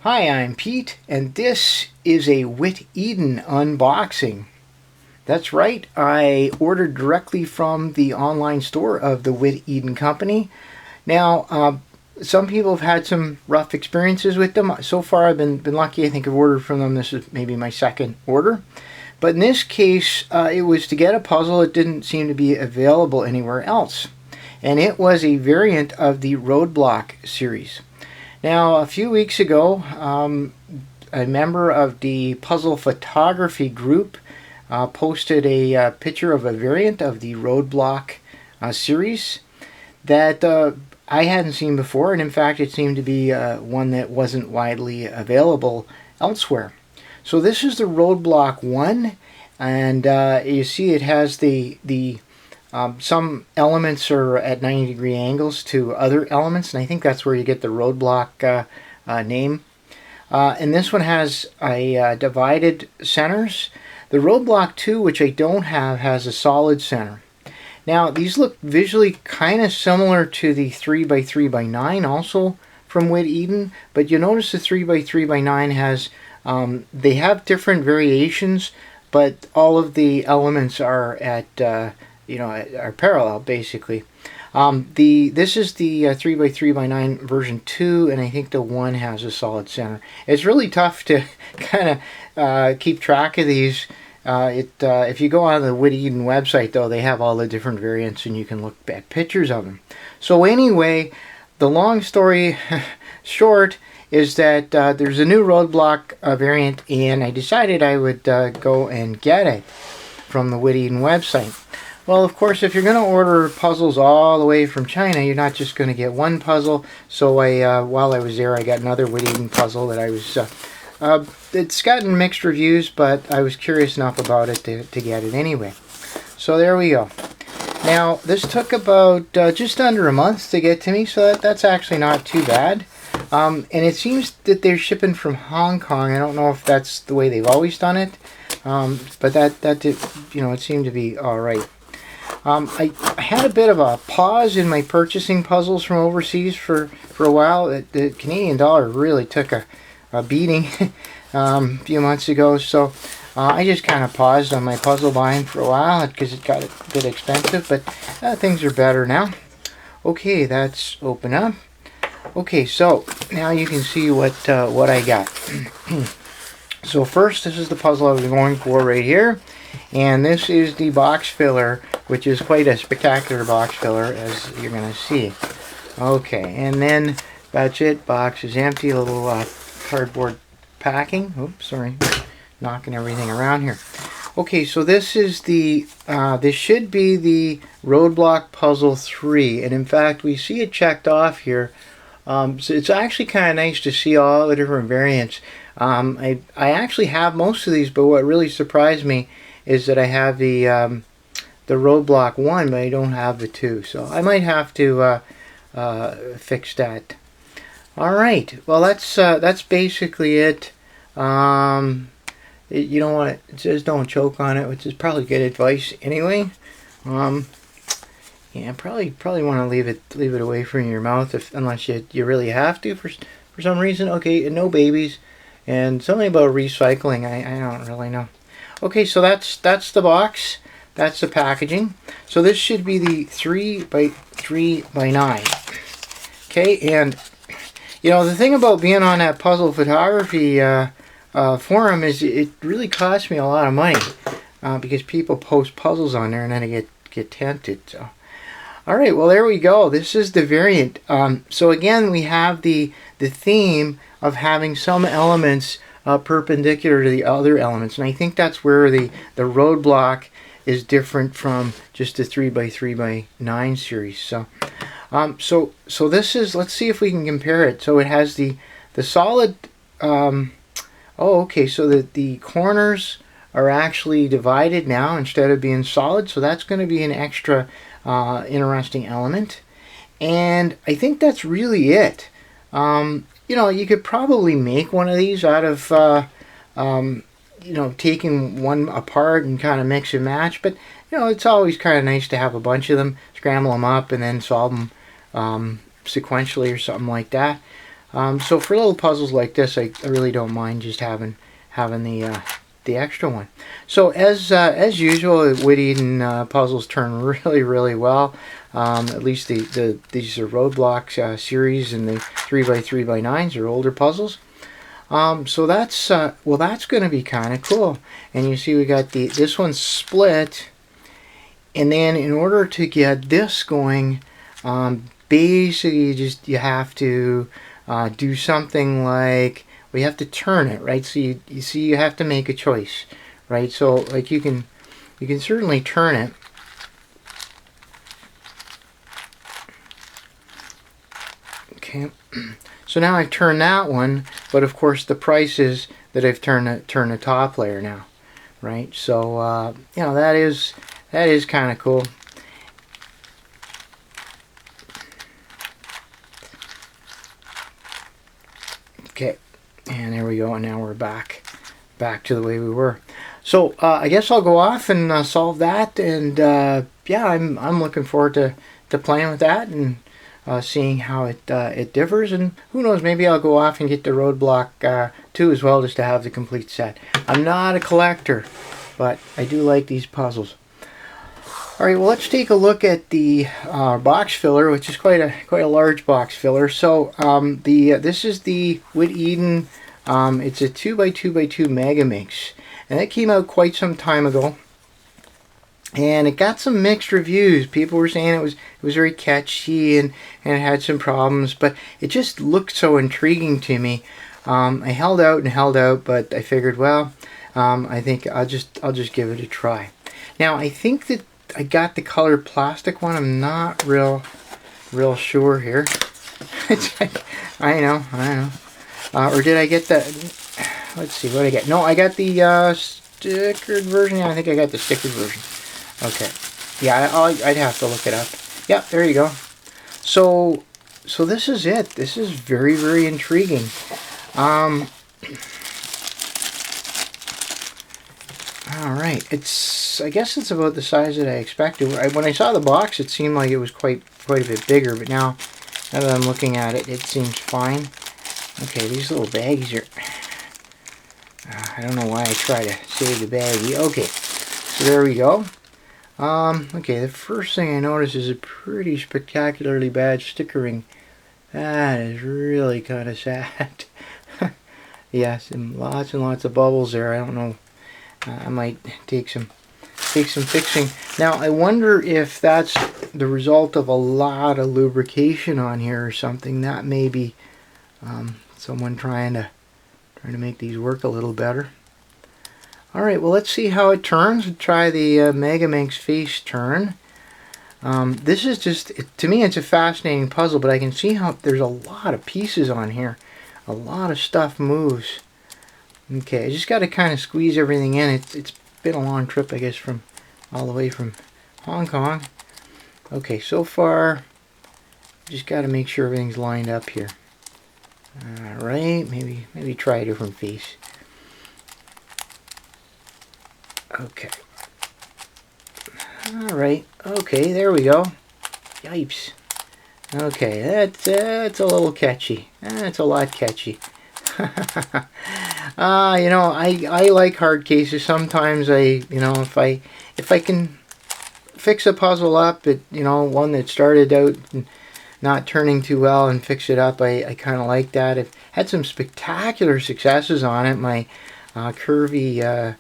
Hi, I'm Pete, and this is a WitEden unboxing. That's right, I ordered directly from the online store of the WitEden company. Now, some people have had some rough experiences with them. So far, I've been lucky. I think I've ordered from them. This is maybe my second order. But in this case, it was to get a puzzle that didn't seem to be available anywhere else. And it was a variant of the Roadblock series. Now, a few weeks ago, a member of the puzzle photography group posted a picture of a variant of the Roadblock series that I hadn't seen before, and in fact it seemed to be one that wasn't widely available elsewhere. So this is the Roadblock I, and you see it has some elements are at 90-degree angles to other elements, and I think that's where you get the Roadblock name. And this one has a divided centers. The Roadblock II, which I don't have, has a solid center. Now, these look visually kind of similar to the 3x3x9, also from WitEden, but you notice the 3x3x9 has, they have different variations, but all of the elements are at are parallel, basically. This is the 3x3x9 version 2, and I think the 1 has a solid center. It's really tough to kind of keep track of these. If you go on the WitEden website, though, they have all the different variants, and you can look at pictures of them. So anyway, the long story short is that there's a new Roadblock variant, and I decided I would go and get it from the WitEden website. Well, of course, if you're going to order puzzles all the way from China, you're not just going to get one puzzle. So while I was there, I got another WitEden puzzle that I was... it's gotten mixed reviews, but I was curious enough about it to get it anyway. So there we go. Now, this took about just under a month to get to me, so that's actually not too bad. And it seems that they're shipping from Hong Kong. I don't know if that's the way they've always done it, but that did, it seemed to be all right. I had a bit of a pause in my purchasing puzzles from overseas for a while. The Canadian dollar really took a beating a few months ago, so I just kind of paused on my puzzle buying for a while because it got a bit expensive, but things are better now. Okay, that's open up. Okay, so now you can see what I got. So first, this is the puzzle I was going for right here, and this is the box filler, which is quite a spectacular box filler, as you're going to see. Okay, and then that's it. Box is empty. Little cardboard packing. Oops, sorry, knocking everything around here. Okay, so this is the this should be the Roadblock Puzzle 3, and in fact, we see it checked off here. So it's actually kind of nice to see all the different variants. I actually have most of these, but what really surprised me is that I have the Roadblock 1, but I don't have the 2. So I might have to fix that. All right. Well, that's basically it. You don't want it says don't choke on it, which is probably good advice anyway. Yeah, probably want to leave it away from your mouth unless you really have to for some reason. Okay, and no babies, and something about recycling. I don't really know. Okay, so that's the box. That's the packaging. So this should be the 3x3x9. Okay, and the thing about being on that puzzle photography forum is it really costs me a lot of money because people post puzzles on there and then I get tempted. So. All right, well, there we go. This is the variant. So again, we have the theme of having some elements perpendicular to the other elements, and I think that's where the Roadblock is different from just the 3x3x9 series. So, so this is. Let's see if we can compare it. So it has the solid. Okay. So the corners are actually divided now instead of being solid. So that's going to be an extra interesting element, and I think that's really it. You could probably make one of these out of taking one apart and kind of mix and match, but it's always kind of nice to have a bunch of them, scramble them up, and then solve them sequentially or something like that. So for little puzzles like this, I really don't mind just having the extra one. So as usual, WitEden puzzles turn really well. At least these are Roadblock series, and the 3x3x9s are older puzzles. So that's well, that's going to be kind of cool. And you see we got this one's split, and then in order to get this going, basically you have to do something like, we have to turn it, right? So you see you have to make a choice, right? So like you can certainly turn it. Okay, so now I've turned that one, but of course the price is that I've turned the top layer now, right? So you know, that is kind of cool. Okay, and there we go, and now we're back to the way we were. So I guess I'll go off and solve that, and yeah, I'm looking forward to playing with that and seeing how it differs, and who knows, maybe I'll go off and get the Roadblock 2 as well, just to have the complete set. I'm not a collector, but I do like these puzzles. Alright, well, let's take a look at the box filler, which is quite a large box filler. So this is the WitEden, it's a 2x2 Megaminx, and it came out quite some time ago, and it got some mixed reviews. People were saying it was very catchy and it had some problems, but it just looked so intriguing to me. I held out, but I figured, well, I think I'll just give it a try. Now I think that I got the colored plastic one. I'm not real sure here. I know. Or did I get the? Let's see, what did I get? No, I got the stickered version. Yeah, I think I got the stickered version. Okay. Yeah, I'd have to look it up. Yeah, there you go. So this is it. This is very intriguing. Alright, I guess it's about the size that I expected. When I saw the box, it seemed like it was quite a bit bigger, but now that I'm looking at it, it seems fine. Okay, these little baggies are... I don't know why I try to save the baggie. Okay, so there we go. Okay, the first thing I notice is a pretty spectacularly bad stickering. That is really kind of sad. Yes, and lots of bubbles there. I don't know. I might take some fixing. Now I wonder if that's the result of a lot of lubrication on here or something. That may be someone trying to make these work a little better. All right, well, let's see how it turns. We'll try the Megaminx face turn. This is just, to me, it's a fascinating puzzle, but I can see how there's a lot of pieces on here. A lot of stuff moves. Okay, I just got to kind of squeeze everything in. It's been a long trip, I guess, from all the way from Hong Kong. Okay, so far, just got to make sure everything's lined up here. All right, maybe try a different face. Okay. All right. Okay, there we go. Yipes. Okay, that's a little catchy. That's a lot catchy. You know, I like hard cases. Sometimes if I can fix a puzzle up, one that started out not turning too well, and fix it up, I kind of like that. I've had some spectacular successes on it. My curvy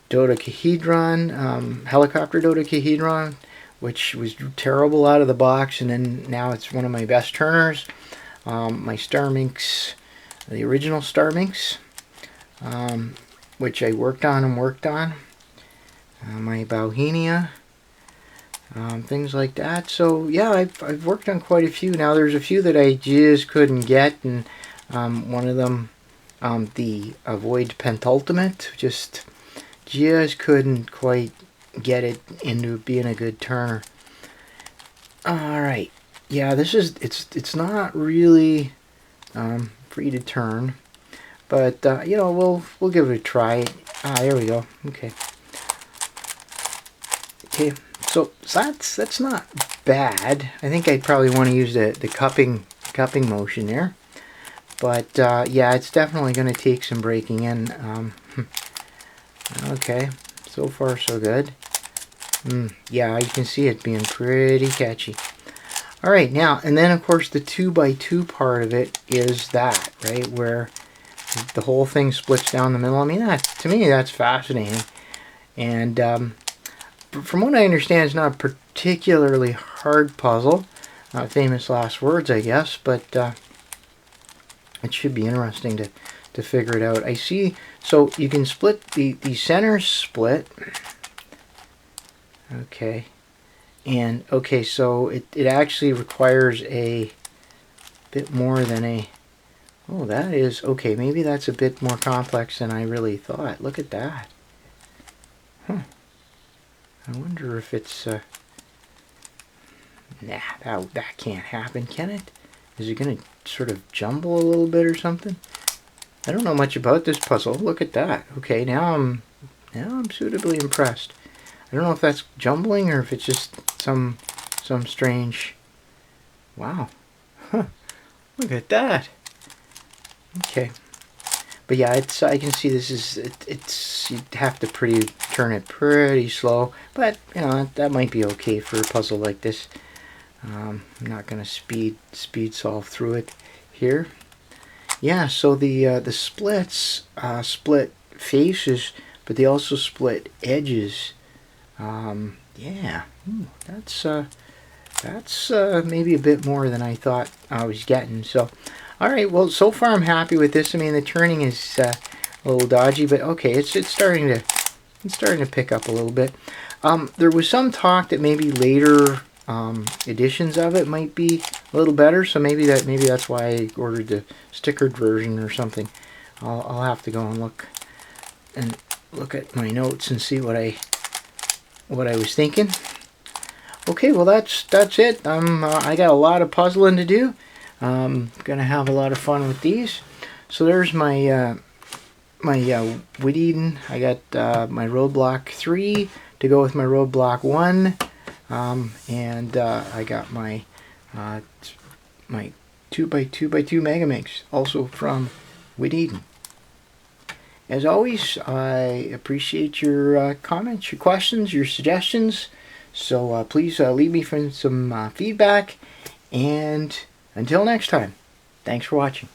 dodecahedron, helicopter dodecahedron, which was terrible out of the box, and then now it's one of my best turners. My Starminx, the original Starminx, which I worked on. My Bauhinia, things like that. So yeah, I've worked on quite a few. Now there's a few that I just couldn't get, and one of them, the Avoid Pentultimate, just couldn't quite get it into being a good turner. All right. Yeah, it's not really free to turn, but we'll give it a try. There we go. Okay, so that's not bad. I think I'd probably want to use the cupping cupping motion there. But yeah, it's definitely going to take some breaking in. Okay, so far so good. Yeah, you can see it being pretty catchy. Alright, now, and then of course the 2x2 part of it is that, right, where the whole thing splits down the middle. I mean, to me, that's fascinating. And from what I understand, it's not a particularly hard puzzle. Famous last words, I guess, but it should be interesting to figure it out. I see, so you can split the center split. Okay. And, okay, so it actually requires a bit more than a... Oh, that is... Okay, maybe that's a bit more complex than I really thought. Look at that. Huh. I wonder if it's... Nah, that can't happen, can it? Is it going to sort of jumble a little bit or something? I don't know much about this puzzle. Look at that. Okay, now I'm suitably impressed. I don't know if that's jumbling or if it's just some strange... Wow. Huh. Look at that. Okay. But yeah, I can see this is it's you'd have to turn it pretty slow, but you know, that might be okay for a puzzle like this. I'm not going to speed solve through it here. Yeah, so the splits split faces, but they also split edges. Yeah, that's maybe a bit more than I thought I was getting. So, all right, well, so far I'm happy with this. I mean, the turning is a little dodgy, but okay, it's starting to pick up a little bit. There was some talk that maybe later editions of it might be a little better, so maybe that's why I ordered the stickered version or something. I'll have to go and look at my notes and see what I was thinking. Okay, well that's it. I got a lot of puzzling to do. Gonna have a lot of fun with these. So there's my my WitEden. I got my Roadblock III to go with my Roadblock I, and I got my my 2x2 Megaminx, also from WitEden. As always, I appreciate your comments, your questions, your suggestions. So please leave me some feedback. And until next time, thanks for watching.